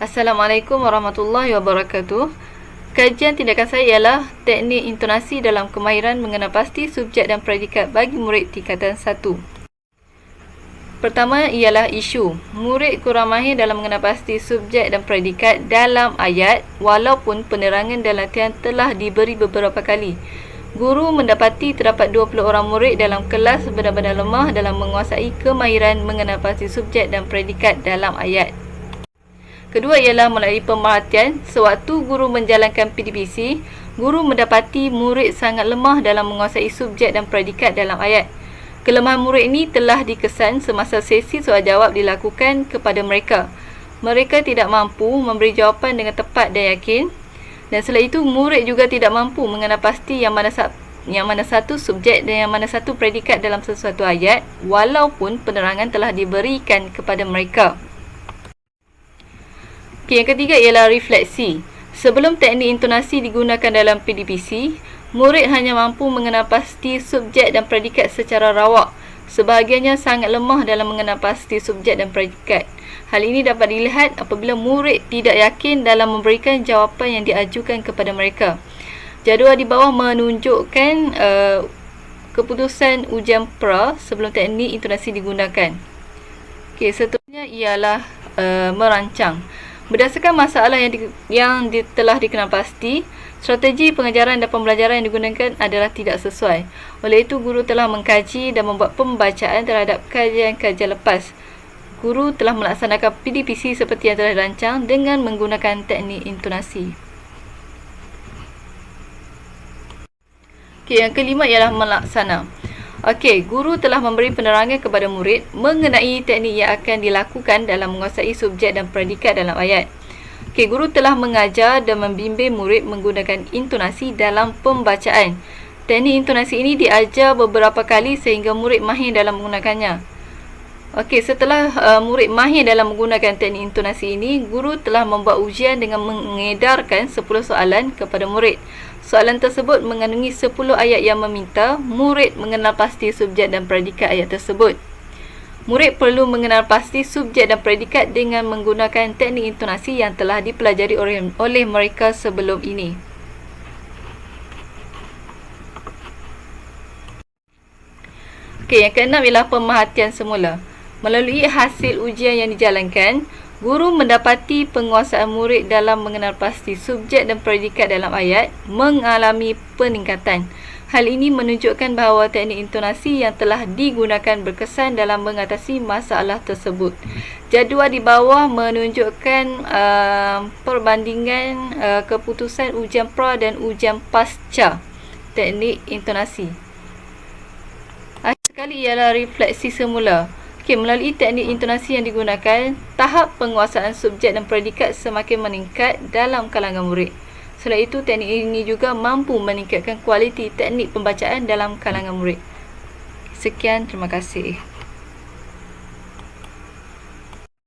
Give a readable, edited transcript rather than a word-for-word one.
Assalamualaikum warahmatullahi wabarakatuh. Kajian tindakan saya ialah teknik intonasi dalam kemahiran mengenal pasti subjek dan predikat bagi murid tingkatan 1. Pertama ialah isu. Murid kurang mahir dalam mengenal pasti subjek dan predikat dalam ayat walaupun penerangan dan latihan telah diberi beberapa kali. Guru mendapati terdapat 20 orang murid dalam kelas benar-benar lemah dalam menguasai kemahiran mengenal pasti subjek dan predikat dalam ayat. Kedua ialah melalui pemerhatian. Sewaktu guru menjalankan PDPC, guru mendapati murid sangat lemah dalam menguasai subjek dan predikat dalam ayat. Kelemahan murid ini telah dikesan semasa sesi soal jawab dilakukan kepada mereka. Mereka tidak mampu memberi jawapan dengan tepat dan yakin. Dan selain itu, murid juga tidak mampu mengenal pasti yang mana satu subjek dan yang mana satu predikat dalam sesuatu ayat walaupun penerangan telah diberikan kepada mereka. Yang ketiga ialah refleksi. Sebelum teknik intonasi digunakan dalam PDPC, murid hanya mampu mengenal pasti subjek dan predikat secara rawak. Sebahagiannya sangat lemah dalam mengenal pasti subjek dan predikat. Hal ini dapat dilihat apabila murid tidak yakin dalam memberikan jawapan yang diajukan kepada mereka. Jadual di bawah menunjukkan keputusan ujian pra sebelum teknik intonasi digunakan. Seterusnya ialah merancang. Berdasarkan masalah yang telah dikenal pasti, strategi pengajaran dan pembelajaran yang digunakan adalah tidak sesuai. Oleh itu, guru telah mengkaji dan membuat pembacaan terhadap kajian-kajian lepas. Guru telah melaksanakan PDPC seperti yang telah dirancang dengan menggunakan teknik intonasi. Yang kelima ialah melaksana. Guru telah memberi penerangan kepada murid mengenai teknik yang akan dilakukan dalam menguasai subjek dan predikat dalam ayat. Guru telah mengajar dan membimbing murid menggunakan intonasi dalam pembacaan. Teknik intonasi ini diajar beberapa kali sehingga murid mahir dalam menggunakannya. Setelah murid mahir dalam menggunakan teknik intonasi ini, guru telah membuat ujian dengan mengedarkan 10 soalan kepada murid. Soalan tersebut mengandungi 10 ayat yang meminta murid mengenal pasti subjek dan predikat ayat tersebut. Murid perlu mengenal pasti subjek dan predikat dengan menggunakan teknik intonasi yang telah dipelajari oleh mereka sebelum ini. Yang keenam ialah pemerhatian semula. Melalui hasil ujian yang dijalankan, guru mendapati penguasaan murid dalam mengenal pasti subjek dan predikat dalam ayat mengalami peningkatan. Hal ini menunjukkan bahawa teknik intonasi yang telah digunakan berkesan dalam mengatasi masalah tersebut. Jadual di bawah menunjukkan perbandingan keputusan ujian pra dan ujian pasca teknik intonasi. Sekali ialah refleksi semula. Melalui teknik intonasi yang digunakan, tahap penguasaan subjek dan predikat semakin meningkat dalam kalangan murid. Selain itu, teknik ini juga mampu meningkatkan kualiti teknik pembacaan dalam kalangan murid. Sekian, terima kasih.